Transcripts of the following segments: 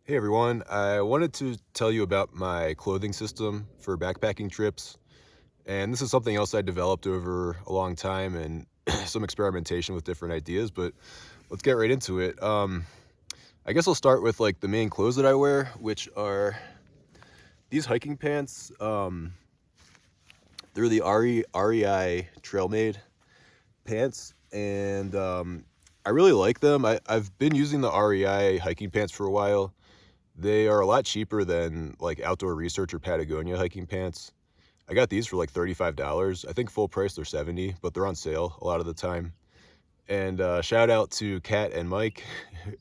Hey everyone, I wanted to tell you about my clothing system for backpacking trips. And this is something else I developed over a long time and some experimentation with different ideas, but let's get right into it. I guess I'll start with like the main clothes that I wear, which are these hiking pants. They're the REI Trailmade pants, and I really like them. I've been using the REI hiking pants for a while. They are a lot cheaper than like Outdoor Research or Patagonia hiking pants. I got these for like $35. I think full price they're 70, but they're on sale a lot of the time. And shout out to Kat and Mike,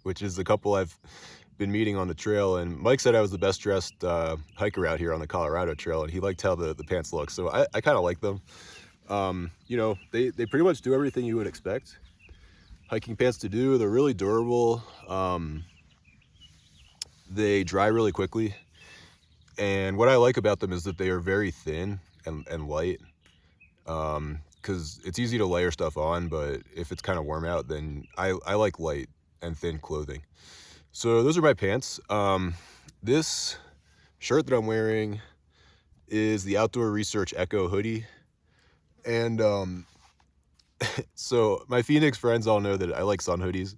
which is the couple I've been meeting on the trail. And Mike said I was the best dressed hiker out here on the Colorado Trail, and he liked how the pants look. So I kind of like them. They pretty much do everything you would expect hiking pants to do. They're really durable. They dry really quickly. And what I like about them is that they are very thin and light. Because it's easy to layer stuff on, but if it's kind of warm out, then I like light and thin clothing. So those are my pants. This shirt that I'm wearing is the Outdoor Research Echo hoodie. And so my Phoenix friends all know that I like sun hoodies.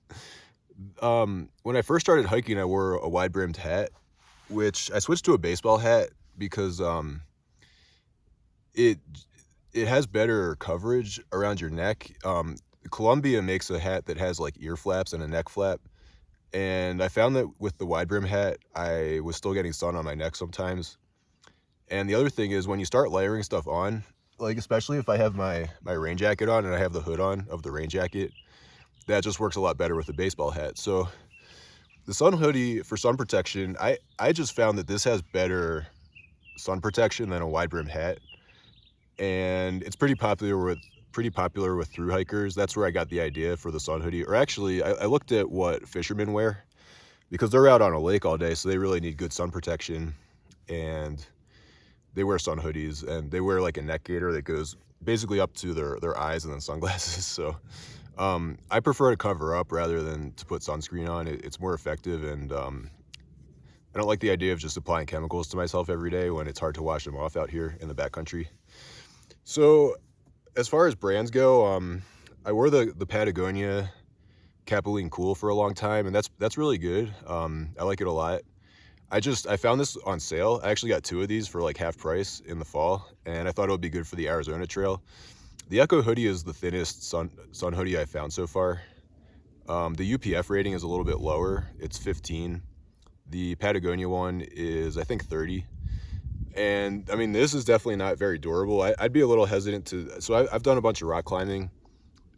When I first started hiking, I wore a wide brimmed hat, which I switched to a baseball hat because it it has better coverage around your neck. Columbia makes a hat that has like ear flaps and a neck flap. And I found that with the wide brim hat, I was still getting sun on my neck sometimes. And the other thing is when you start layering stuff on, like especially if I have my rain jacket on and I have the hood on of the rain jacket, that just works a lot better with the baseball hat. So the sun hoodie for sun protection, I just found that this has better sun protection than a wide brim hat. And it's pretty popular with thru hikers. That's where I got the idea for the sun hoodie. Or actually, I looked at what fishermen wear because they're out on a lake all day, so they really need good sun protection. And they wear sun hoodies, and they wear like a neck gaiter that goes basically up to their eyes and then sunglasses. So I prefer to cover up rather than to put sunscreen on. It's more effective, and I don't like the idea of just applying chemicals to myself every day when it's hard to wash them off out here in the backcountry. So as far as brands go, I wore the Patagonia Capilene Cool for a long time, and that's really good. I like it a lot. I found this on sale. I actually got two of these for like half price in the fall, and I thought it would be good for the Arizona Trail. The Echo hoodie is the thinnest sun hoodie I've found so far. The UPF rating is a little bit lower. It's 15. The Patagonia one is I think 30. And I mean, this is definitely not very durable. I'd be a little hesitant to. So I've done a bunch of rock climbing,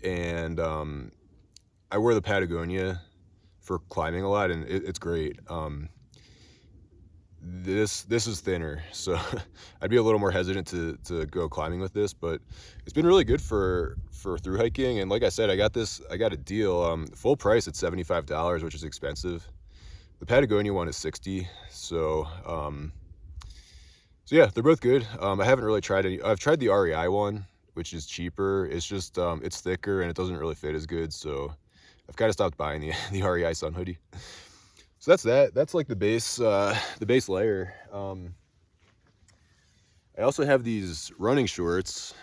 and I wear the Patagonia for climbing a lot, and it's great. This is thinner, so I'd be a little more hesitant to go climbing with this, but it's been really good for through hiking. And like I said, I got a deal. Full price at $75, which is expensive. The Patagonia one is 60. So yeah, they're both good. I haven't really tried any. I've tried the REI one, which is cheaper. It's just it's thicker and it doesn't really fit as good. So I've kind of stopped buying the the REI Sun hoodie. So that's that. That's like the base layer. I also have these running shorts.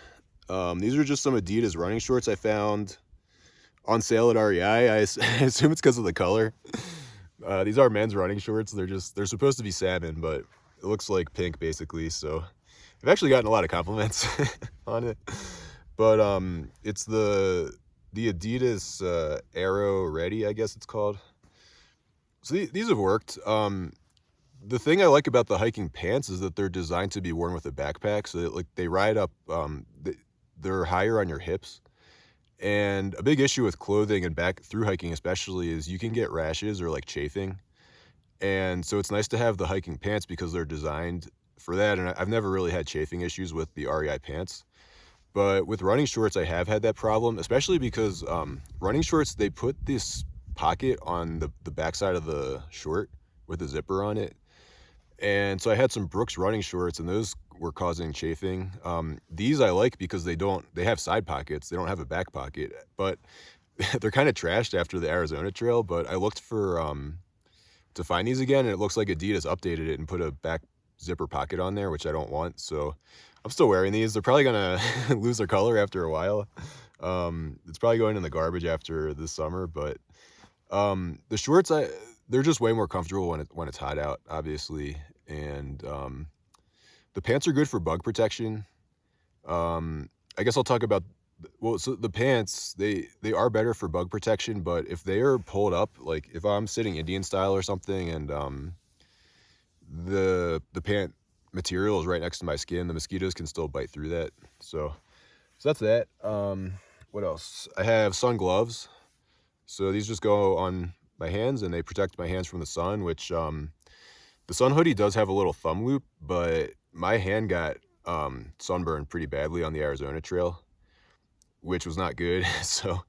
These are just some Adidas running shorts I found on sale at REI. I assume it's because of the color. These are men's running shorts. They're supposed to be salmon, but it looks like pink basically. So I've actually gotten a lot of compliments on it. But it's the Adidas Aero Ready, I guess it's called. So these have worked. The thing I like about the hiking pants is that they're designed to be worn with a backpack, so that, like they ride up. They're higher on your hips. And a big issue with clothing and back through hiking, especially, is you can get rashes or like chafing. And so it's nice to have the hiking pants because they're designed for that. And I've never really had chafing issues with the REI pants. But with running shorts, I have had that problem, especially because running shorts, they put this pocket on the backside of the short with a zipper on it. And so I had some Brooks running shorts, and those were causing chafing. These I like because they have side pockets. They don't have a back pocket, but they're kind of trashed after the Arizona Trail. But I looked for to find these again, and it looks like Adidas updated it and put a back zipper pocket on there, which I don't want. So I'm still wearing these. They're probably gonna lose their color after a while. It's probably going in the garbage after this summer, but the shorts, they're just way more comfortable when it's hot out, obviously, and the pants are good for bug protection. I guess I'll talk about, well, so the pants, they are better for bug protection, but if they are pulled up, like if I'm sitting Indian style or something, and the pant material is right next to my skin, the mosquitoes can still bite through that. So that's that. What else? I have sun gloves. So these just go on my hands and they protect my hands from the sun, which the sun hoodie does have a little thumb loop, but my hand got sunburned pretty badly on the Arizona trail, which was not good. So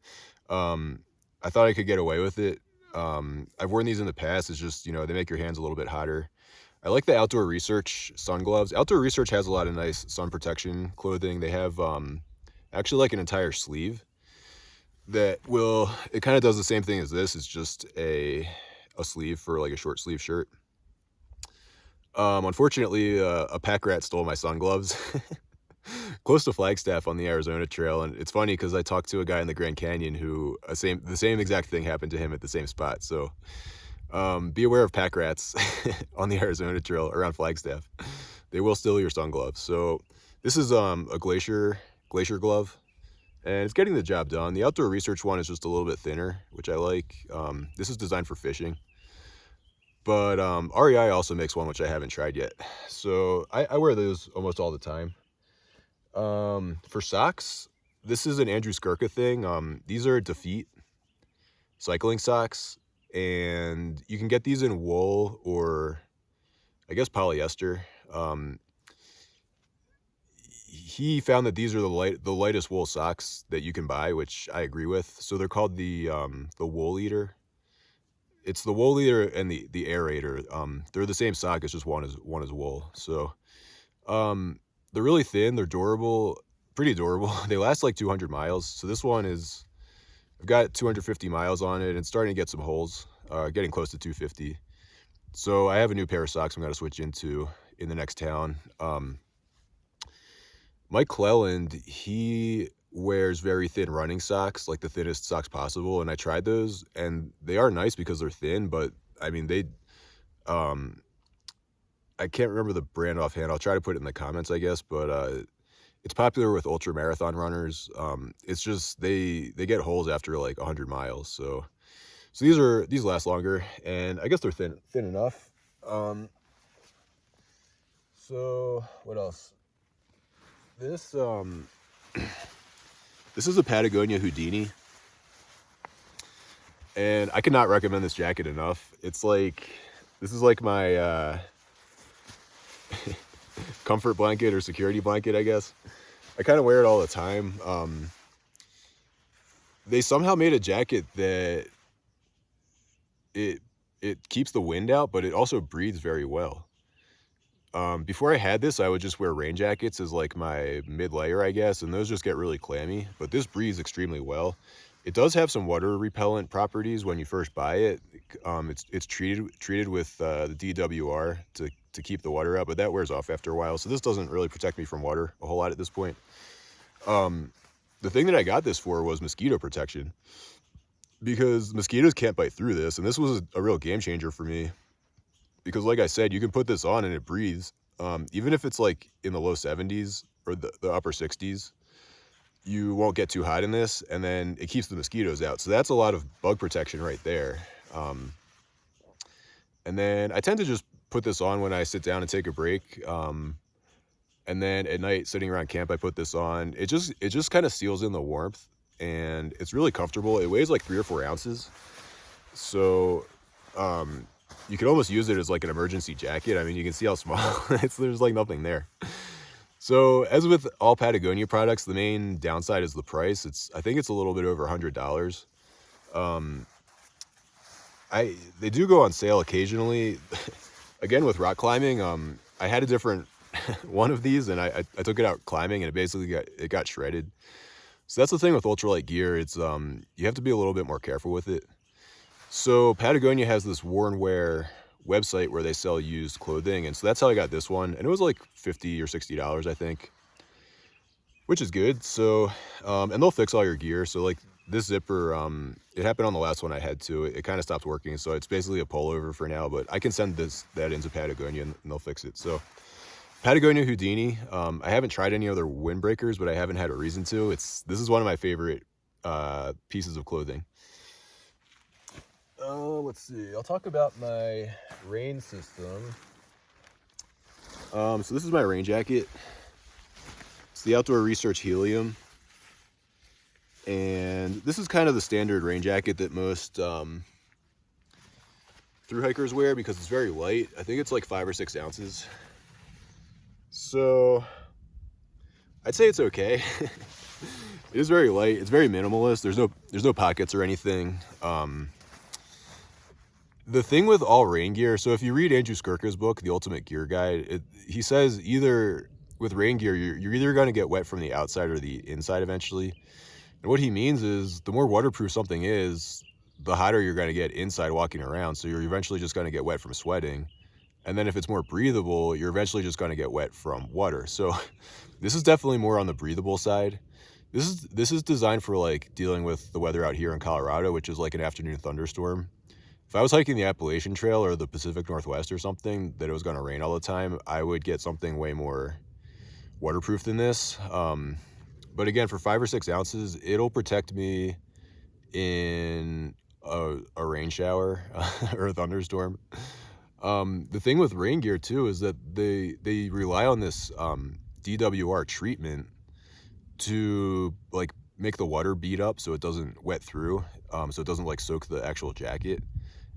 I thought I could get away with it. I've worn these in the past. It's just, they make your hands a little bit hotter. I like the Outdoor Research sun gloves. Outdoor Research has a lot of nice sun protection clothing. They have actually like an entire sleeve that it kind of does the same thing as this. It's just a sleeve for like a short sleeve shirt. Unfortunately, a pack rat stole my sun gloves close to Flagstaff on the Arizona trail. And it's funny because I talked to a guy in the Grand Canyon who the same exact thing happened to him at the same spot. So be aware of pack rats on the Arizona trail around Flagstaff. They will steal your sun gloves. So this is a glacier glove, and it's getting the job done. The Outdoor Research one is just a little bit thinner, which I like. This is designed for fishing, but REI also makes one which I haven't tried yet. So I wear those almost all the time. For socks, this is an Andrew Skurka thing. These are Defeat cycling socks, and you can get these in wool or I guess polyester. He found that these are the lightest wool socks that you can buy, which I agree with. So they're called the Wool Eater. It's the Wool Eater and the Aerator. They're the same sock. It's just one is wool. So they're really thin. They're durable, pretty durable. They last like 200 miles. So this one I've got 250 miles on it and starting to get some holes, getting close to 250. So I have a new pair of socks I'm going to switch into in the next town. Mike Cleland, he wears very thin running socks, like the thinnest socks possible. And I tried those and they are nice because they're thin, but I mean, I can't remember the brand offhand. I'll try to put it in the comments, I guess, but it's popular with ultra marathon runners. It's just, they get holes after like 100 miles. So these last longer, and I guess they're thin enough. So what else? This is a Patagonia Houdini, and I cannot recommend this jacket enough. This is like my comfort blanket or security blanket, I guess. I kind of wear it all the time. They somehow made a jacket that it keeps the wind out, but it also breathes very well. Before I had this, I would just wear rain jackets as like my mid layer, I guess, and those just get really clammy, but this breathes extremely well. It does have some water repellent properties when you first buy it. It's treated with the DWR to keep the water out, but that wears off after a while. So this doesn't really protect me from water a whole lot at this point. The thing that I got this for was mosquito protection, because mosquitoes can't bite through this, and this was a real game changer for me. Because like I said, you can put this on and it breathes. Even if it's like in the low 70s or the upper 60s, you won't get too hot in this, and then it keeps the mosquitoes out. So that's a lot of bug protection right there. And then I tend to just put this on when I sit down and take a break. And then at night, sitting around camp, I put this on. It just kind of seals in the warmth, and it's really comfortable. It weighs like 3 or 4 ounces. So you can almost use it as like an emergency jacket. I mean, you can see how small there's like nothing there. So as with all Patagonia products, the main downside is the price. I think it's a little bit over $100. They do go on sale occasionally. Again, with rock climbing, I had a different one of these, and I took it out climbing, and it basically got shredded. So that's the thing with ultralight gear. It's you have to be a little bit more careful with it. So Patagonia has this worn wear website where they sell used clothing, and so that's how I got this one, and it was like $50 or $60, I think, which is good. So, and they'll fix all your gear. So like this zipper, it happened on the last one I had to. It kind of stopped working, so it's basically a pullover for now. But I can send that into Patagonia, and they'll fix it. So Patagonia Houdini. I haven't tried any other windbreakers, but I haven't had a reason to. This is one of my favorite pieces of clothing. Let's see. I'll talk about my rain system. So this is my rain jacket. It's the Outdoor Research Helium, and this is kind of the standard rain jacket that most thru hikers wear because it's very light. I think it's like 5 or 6 ounces. So I'd say it's okay. It is very light. It's very minimalist. There's no pockets or anything. The thing with all rain gear, so if you read Andrew Skurka's book, The Ultimate Gear Guide, he says either with rain gear, you're either going to get wet from the outside or the inside eventually. And what he means is the more waterproof something is, the hotter you're going to get inside walking around. So you're eventually just going to get wet from sweating. And then if it's more breathable, you're eventually just going to get wet from water. So this is definitely more on the breathable side. This is designed for like dealing with the weather out here in Colorado, which is like an afternoon thunderstorm. If I was hiking the Appalachian Trail or the Pacific Northwest or something that it was going to rain all the time, I would get something way more waterproof than this. But again, for 5 or 6 ounces, it'll protect me in a rain shower or a thunderstorm. The thing with rain gear too is that they rely on this DWR treatment to like make the water bead up so it doesn't wet through, so it doesn't like soak the actual jacket.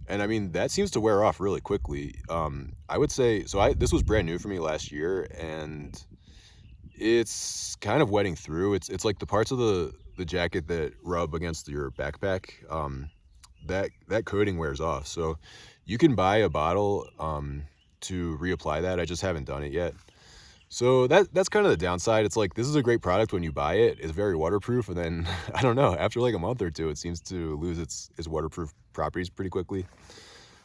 And I mean, that seems to wear off really quickly. I would say, so this was brand new for me last year, and it's kind of wetting through. It's like the parts of the jacket that rub against your backpack, that coating wears off. So you can buy a bottle to reapply that. I just haven't done it yet. So that's kind of the downside. It's like, this is a great product when you buy it. It's very waterproof, and then I don't know, after like a month or two, it seems to lose its waterproof properties pretty quickly.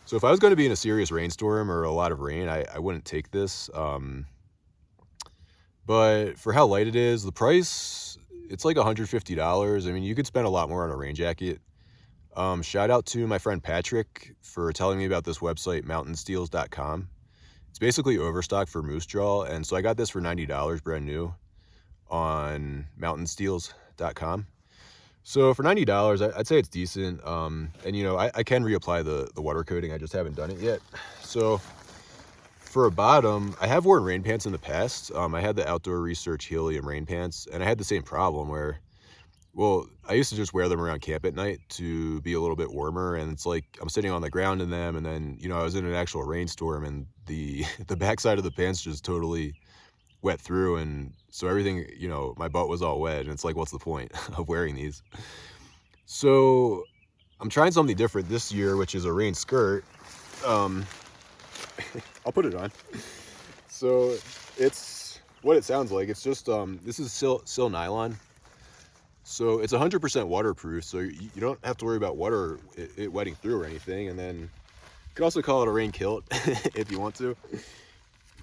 So if I was going to be in a serious rainstorm or a lot of rain, I wouldn't take this. But for how light it is, the price, it's like $150. I mean, you could spend a lot more on a rain jacket. Shout out to my friend Patrick for telling me about this website, mountainsteels.com. It's basically overstock for moose jaw, and so I got this for $90 brand new on mountainsteels.com. So for $90, I'd say it's decent. And you know, I can reapply the water coating. I just haven't done it yet. So for a bottom, I have worn rain pants in the past. I had the Outdoor Research Helium rain pants, and I had the same problem where, well, I used to just wear them around camp at night to be a little bit warmer, and it's like I'm sitting on the ground in them, and then, you know, I was in an actual rainstorm, and the backside of the pants just totally wet through, and so everything, you know, my butt was all wet, and it's like, what's the point of wearing these? So I'm trying something different this year, which is a rain skirt. I'll put it on. So it's what it sounds like. It's just this is sil nylon. So it's 100% waterproof, so you don't have to worry about water it wetting through or anything. And then you could also call it a rain kilt if you want to.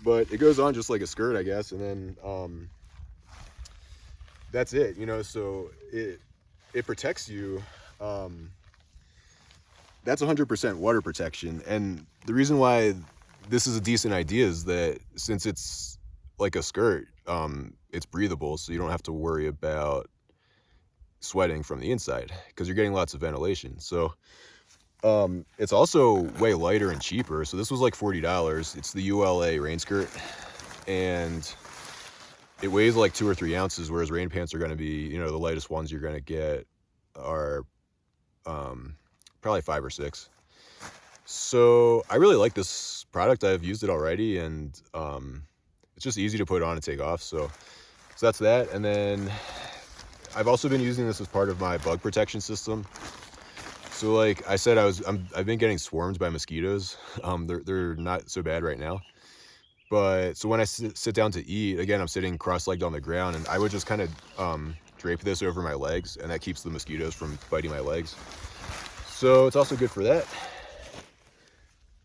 But it goes on just like a skirt, I guess. And then that's it, you know, so it protects you. That's 100% water protection. And the reason why this is a decent idea is that since it's like a skirt, it's breathable, so you don't have to worry about sweating from the inside because you're getting lots of ventilation. So it's also way lighter and cheaper. So this was like $40. It's the ULA rain skirt, and it weighs like 2 or 3 ounces, whereas rain pants are going to be, you know, the lightest ones you're going to get are probably 5 or 6. So I really like this product. I've used it already, and it's just easy to put on and take off. So that's that. And then I've also been using this as part of my bug protection system. So like I said, I've been getting swarmed by mosquitoes. They're not so bad right now. But so when I sit down to eat, again, I'm sitting cross-legged on the ground, and I would just kind of drape this over my legs, and that keeps the mosquitoes from biting my legs. So it's also good for that.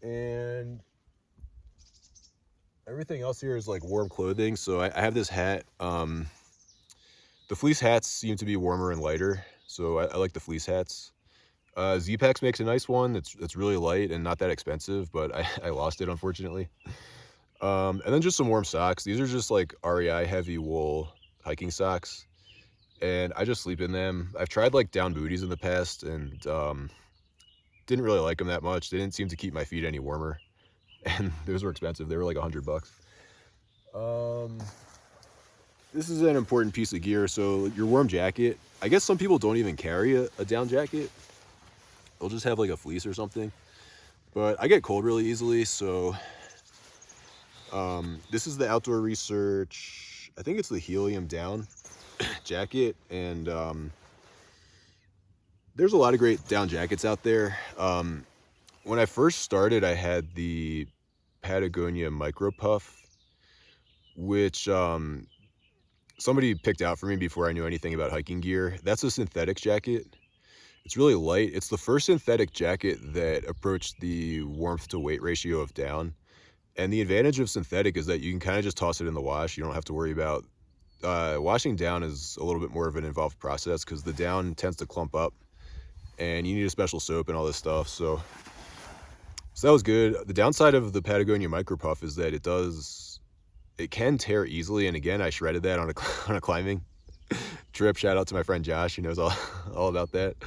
And everything else here is like warm clothing. So I have this hat. The fleece hats seem to be warmer and lighter, so I like the fleece hats. Z-Packs makes a nice one. It's really light and not that expensive, but I lost it unfortunately. And then just some warm socks. These are just like REI heavy wool hiking socks, and I just sleep in them. I've tried like down booties in the past, and didn't really like them that much. They didn't seem to keep my feet any warmer, and those were expensive. They were like $100. Um, this is an important piece of gear. So your warm jacket. I guess some people don't even carry a down jacket. They'll just have like a fleece or something. But I get cold really easily, so this is the Outdoor Research. I think it's the Helium Down jacket, and there's a lot of great down jackets out there. When I first started, I had the Patagonia Micro Puff, which somebody picked out for me before I knew anything about hiking gear. That's a synthetic jacket. It's really light. It's the first synthetic jacket that approached the warmth to weight ratio of down. And the advantage of synthetic is that you can kind of just toss it in the wash. You don't have to worry about washing down is a little bit more of an involved process because the down tends to clump up and you need a special soap and all this stuff. So that was good. The downside of the Patagonia Micro Puff is that it can tear easily. And again, I shredded that on on a climbing trip. Shout out to my friend Josh. He knows all about that.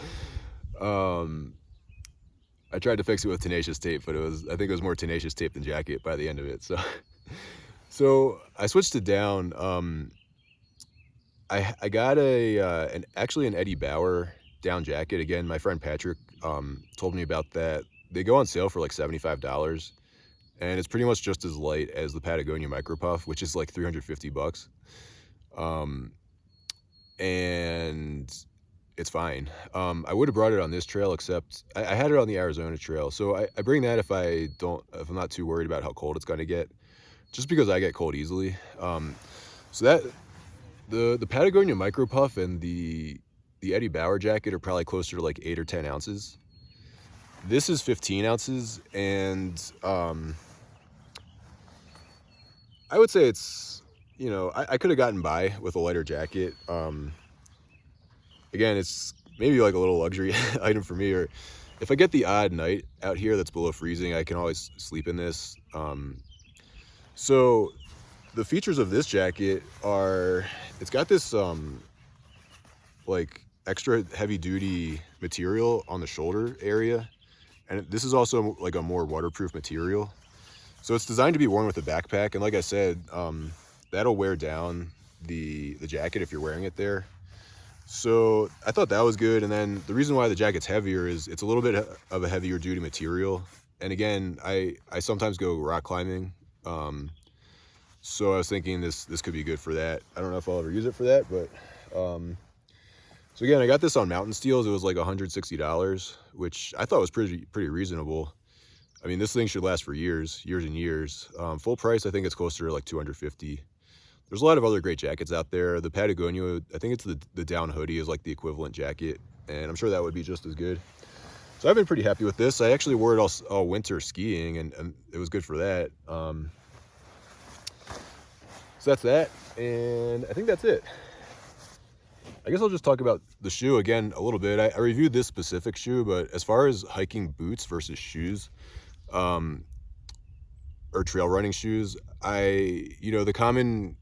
I tried to fix it with tenacious tape, but I think it was more tenacious tape than jacket by the end of it. So I switched to down. I got actually an Eddie Bauer down jacket. Again, my friend Patrick told me about that. They go on sale for like $75, and it's pretty much just as light as the Patagonia Micro Puff, which is like $350. And it's fine. I would have brought it on this trail, except I had it on the Arizona trail. So I bring that if I'm not too worried about how cold it's going to get, just because I get cold easily. So that the Patagonia Micro Puff and the Eddie Bauer jacket are probably closer to like 8 or 10 ounces. This is 15 ounces, and I would say it's, I could have gotten by with a lighter jacket. Again, it's maybe like a little luxury item for me, or if I get the odd night out here that's below freezing, I can always sleep in this. So the features of this jacket are, it's got this like extra heavy duty material on the shoulder area, and this is also like a more waterproof material. So it's designed to be worn with a backpack, and like I said, that'll wear down the jacket if you're wearing it there. So I thought that was good. And then the reason why the jacket's heavier is it's a little bit of a heavier duty material. And again, I sometimes go rock climbing. So I was thinking this could be good for that. I don't know if I'll ever use it for that, but so again, I got this on Mountain Steels. It was like $160, which I thought was pretty reasonable. I mean, this thing should last for years and years. Full price, I think it's closer to like $250. There's a lot of other great jackets out there. The Patagonia, I think it's the down hoodie is like the equivalent jacket, and I'm sure that would be just as good. So I've been pretty happy with this. I actually wore it all winter skiing, and it was good for that. So that's that, and I think that's it. I guess I'll just talk about the shoe again a little bit. I reviewed this specific shoe, but as far as hiking boots versus shoes, or trail running shoes, the common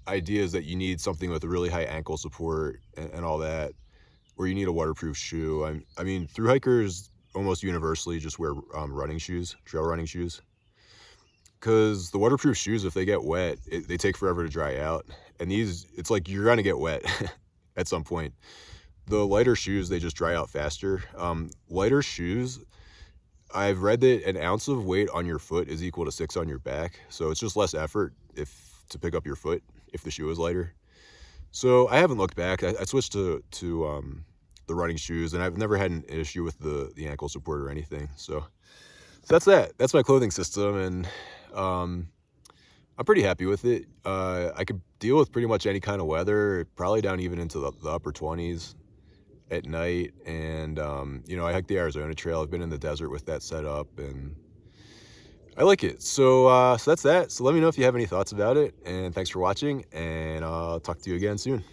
idea is that you need something with a really high ankle support and all that, or you need a waterproof shoe. I mean, thru hikers almost universally just wear running shoes, trail running shoes, because the waterproof shoes, if they get wet, they take forever to dry out. And these, it's like you're gonna get wet at some point. The lighter shoes, they just dry out faster. Lighter shoes, I've read that an ounce of weight on your foot is equal to 6 on your back, so it's just less effort to pick up your foot if the shoe is lighter. So I haven't looked back. I switched to the running shoes, and I've never had an issue with the ankle support or anything. So that's that. That's my clothing system, and I'm pretty happy with it. I could deal with pretty much any kind of weather, probably down even into the upper 20s. at night, and, I hiked the Arizona Trail. I've been in the desert with that setup, and I like it. So that's that. So let me know if you have any thoughts about it, and thanks for watching, and I'll talk to you again soon.